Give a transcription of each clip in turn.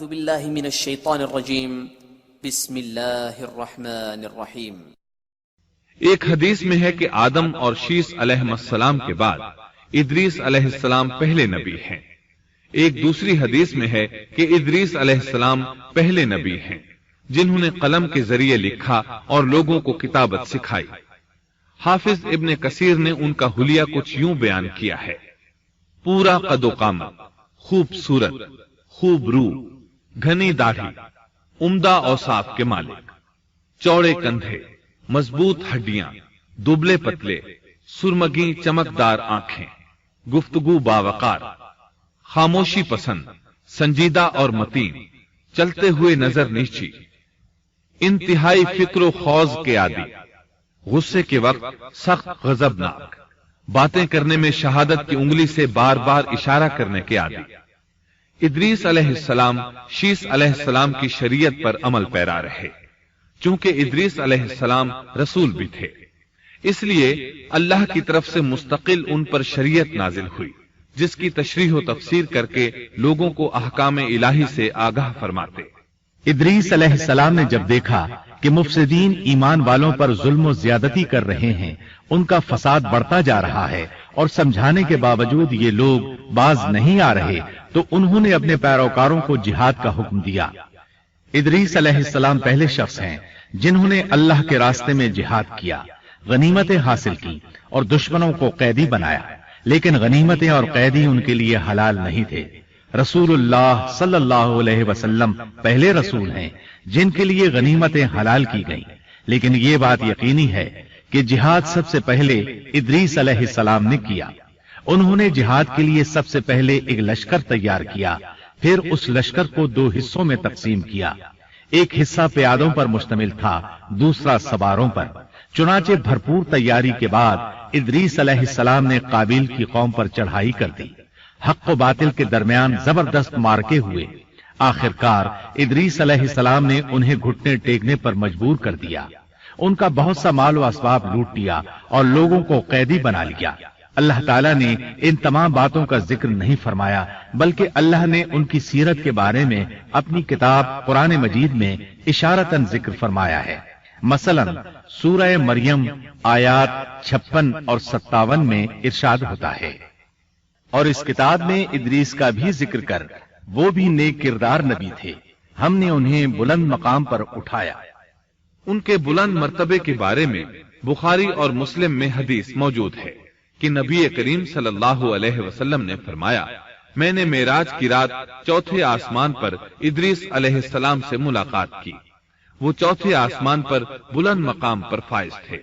اعوذ باللہ من الشیطان الرجیم بسم اللہ الرحمن الرحیم۔ ایک حدیث میں ہے کہ آدم اور شیس علیہ السلام کے بعد ادریس علیہ السلام پہلے نبی ہیں۔ ایک دوسری حدیث میں ہے کہ ادریس علیہ السلام پہلے نبی ہیں جنہوں نے قلم کے ذریعے لکھا اور لوگوں کو کتابت سکھائی۔ حافظ ابن کثیر نے ان کا حلیہ کچھ یوں بیان کیا ہے: پورا قد و قامت، خوبصورت، خوب روح، گھنی داڑھی، عمدہ اوصاف کے مالک، چوڑے کندھے، مضبوط ہڈیاں، دبلے پتلے، سرمگی چمکدار آنکھیں، گفتگو باوقار، خاموشی پسند، سنجیدہ اور متین، چلتے ہوئے نظر نیچی، انتہائی فکر و خوض کے عادی، غصے کے وقت سخت غضبناک، باتیں کرنے میں شہادت کی انگلی سے بار بار اشارہ کرنے کے عادی۔ ادریس علیہ السلام شیس علیہ السلام کی شریعت پر عمل پیرا رہے۔ چونکہ ادریس علیہ السلام رسول بھی تھے، اس لیے اللہ کی طرف سے مستقل ان پر شریعت نازل ہوئی، جس کی تشریح و تفسیر کر کے لوگوں کو احکام الہی سے آگاہ فرماتے۔ ادریس علیہ السلام نے جب دیکھا کہ مفسدین ایمان والوں پر ظلم و زیادتی کر رہے ہیں، ان کا فساد بڑھتا جا رہا ہے اور سمجھانے کے باوجود یہ لوگ باز نہیں آ رہے، تو انہوں نے اپنے پیروکاروں کو جہاد کا حکم دیا۔ ادریس علیہ السلام پہلے شخص ہیں جنہوں نے اللہ کے راستے میں جہاد کیا، غنیمتیں حاصل کی اور دشمنوں کو قیدی بنایا، لیکن غنیمتیں اور قیدی ان کے لیے حلال نہیں تھے۔ رسول اللہ صلی اللہ علیہ وسلم پہلے رسول ہیں جن کے لیے غنیمتیں حلال کی گئیں، لیکن یہ بات یقینی ہے کہ جہاد سب سے پہلے ادریس علیہ السلام نے کیا۔ انہوں نے جہاد کے لیے سب سے پہلے ایک لشکر تیار کیا، پھر اس لشکر کو دو حصوں میں تقسیم کیا۔ ایک حصہ پیادوں پر مشتمل تھا، دوسرا سواروں پر۔ چنانچہ بھرپور تیاری کے بعد ادریس علیہ السلام نے قابیل کی قوم پر چڑھائی کر دی۔ حق و باطل کے درمیان زبردست مارکے ہوئے۔ آخرکار ادریس علیہ السلام نے انہیں گھٹنے ٹیکنے پر مجبور کر دیا۔ ان کا بہت سا مال و اسباب لوٹ لیا اور لوگوں کو قیدی بنا لیا۔ اللہ تعالیٰ نے ان تمام باتوں کا ذکر نہیں فرمایا، بلکہ اللہ نے ان کی سیرت کے بارے میں اپنی کتاب قرآن مجید میں اشارتاً ذکر فرمایا ہے۔ مثلا سورہ مریم آیات 56 اور 57 میں ارشاد ہوتا ہے: اور اس کتاب میں ادریس کا بھی ذکر کر، وہ بھی نیک کردار نبی تھے، ہم نے انہیں بلند مقام پر اٹھایا۔ ان کے بلند مرتبے کے بارے میں بخاری اور مسلم میں حدیث موجود ہے کہ نبی کریم صلی اللہ علیہ وسلم نے فرمایا: میں نے معراج کی رات چوتھے آسمان پر ادریس علیہ السلام سے ملاقات کی، وہ چوتھے آسمان پر بلند مقام پر فائز تھے۔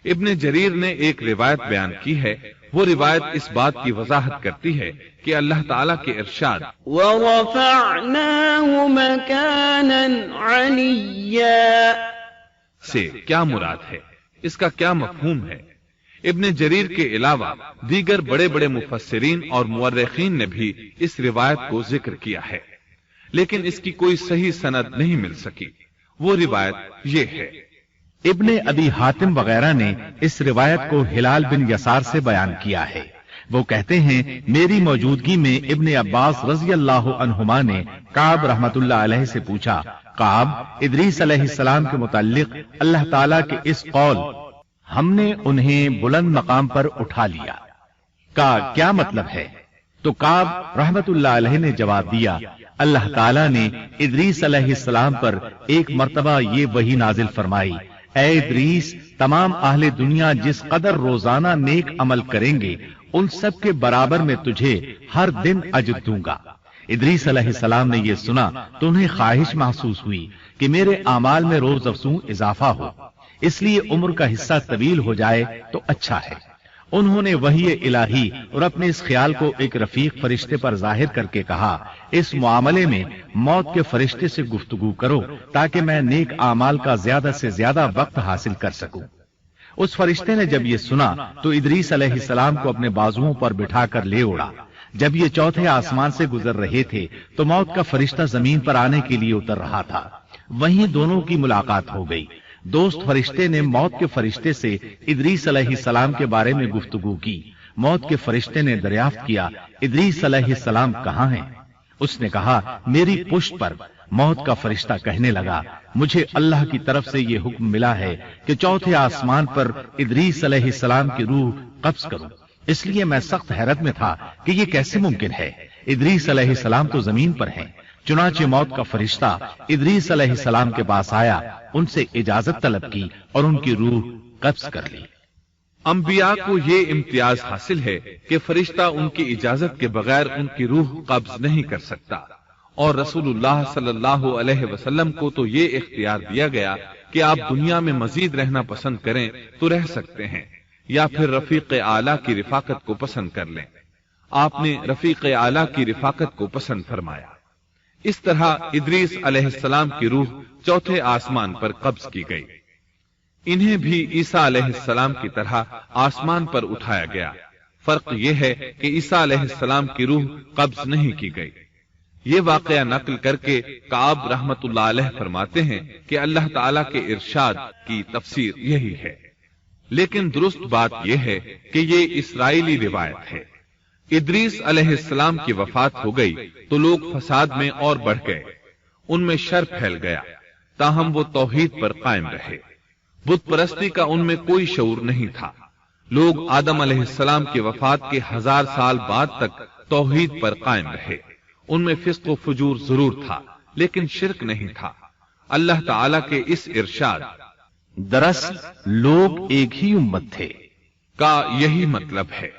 ابن جریر نے ایک روایت بیان کی ہے، وہ روایت اس بات کی وضاحت کرتی ہے کہ اللہ تعالیٰ کے ارشاد وَرَفَعْنَاهُ مَكَانًا عَلِيًّا سے کیا مراد ہے، اس کا کیا مفہوم ہے؟ ابن جریر کے علاوہ دیگر بڑے بڑے مفسرین اور مورخین نے بھی اس روایت کو ذکر کیا ہے، لیکن اس کی کوئی صحیح سند نہیں مل سکی۔ وہ روایت یہ ہے: ابن ابی حاتم وغیرہ نے اس روایت کو ہلال بن یسار سے بیان کیا ہے۔ وہ کہتے ہیں میری موجودگی میں ابن عباس رضی اللہ عنہما نے کعب رحمت اللہ علیہ سے پوچھا، کعب، ادریس علیہ السلام کے متعلق اللہ تعالیٰ کے اس قول ہم نے انہیں بلند مقام پر اٹھا لیا کا کیا مطلب ہے؟ تو کعب رحمت اللہ علیہ نے جواب دیا، اللہ تعالیٰ نے ادریس علیہ السلام پر ایک مرتبہ یہ وحی نازل فرمائی، اے ادریس، تمام اہل دنیا جس قدر روزانہ نیک عمل کریں گے ان سب کے برابر میں تجھے ہر دن اجر دوں گا۔ ادریس علیہ السلام نے یہ سنا تو انہیں خواہش محسوس ہوئی کہ میرے اعمال میں روز افزوں اضافہ ہو، اس لیے عمر کا حصہ طویل ہو جائے تو اچھا ہے۔ انہوں نے وحی الہی اور اپنے اس خیال کو ایک رفیق فرشتے پر ظاہر کر کے کہا، اس معاملے میں موت کے فرشتے سے گفتگو کرو تاکہ میں نیک اعمال کا زیادہ سے زیادہ وقت حاصل کر سکوں۔ اس فرشتے نے جب یہ سنا تو ادریس علیہ السلام کو اپنے بازوؤں پر بٹھا کر لے اڑا۔ جب یہ چوتھے آسمان سے گزر رہے تھے تو موت کا فرشتہ زمین پر آنے کے لیے اتر رہا تھا، وہیں دونوں کی ملاقات ہو گئی۔ دوست فرشتے نے موت کے فرشتے سے ادریس علیہ السلام کے بارے میں گفتگو کی۔ موت کے فرشتے نے دریافت کیا ادریس علیہ السلام کہاں ہیں؟ اس نے کہا میری پشت پر موت کا فرشتہ کہنے لگا مجھے اللہ کی طرف سے یہ حکم ملا ہے کہ چوتھے آسمان پر ادریس علیہ السلام کی روح قبض کروں۔ اس لیے میں سخت حیرت میں تھا کہ یہ کیسے ممکن ہے، ادریس علیہ السلام تو زمین پر ہیں۔ چنانچہ موت کا فرشتہ ادریس علیہ السلام کے پاس آیا، ان سے اجازت طلب کی اور ان کی روح قبض کر لی۔ انبیاء کو یہ امتیاز حاصل ہے کہ فرشتہ ان کی اجازت کے بغیر ان کی روح قبض نہیں کر سکتا، اور رسول اللہ صلی اللہ علیہ وسلم کو تو یہ اختیار دیا گیا کہ آپ دنیا میں مزید رہنا پسند کریں تو رہ سکتے ہیں، یا پھر رفیق اعلیٰ کی رفاقت کو پسند کر لیں۔ آپ نے رفیق اعلیٰ کی رفاقت کو پسند فرمایا۔ اس طرح ادریس علیہ السلام کی روح چوتھے آسمان پر قبض کی گئی۔ انہیں بھی عیسیٰ علیہ السلام کی طرح آسمان پر اٹھایا گیا۔ فرق یہ ہے کہ عیسیٰ علیہ السلام کی روح قبض نہیں کی گئی۔ یہ واقعہ نقل کر کے کعب رحمت اللہ علیہ فرماتے ہیں کہ اللہ تعالیٰ کے ارشاد کی تفسیر یہی ہے، لیکن درست بات یہ ہے کہ یہ اسرائیلی روایت ہے۔ ادریس علیہ السلام کی وفات ہو گئی تو لوگ فساد میں اور بڑھ گئے، ان میں شر پھیل گیا، تاہم وہ توحید پر قائم رہے۔ بت پرستی کا ان میں کوئی شعور نہیں تھا۔ لوگ آدم علیہ السلام کی وفات کے 1000 سال بعد تک توحید پر قائم رہے۔ ان میں فسق و فجور ضرور تھا، لیکن شرک نہیں تھا۔ اللہ تعالیٰ کے اس ارشاد دراصل لوگ ایک ہی امت تھے کا یہی مطلب ہے۔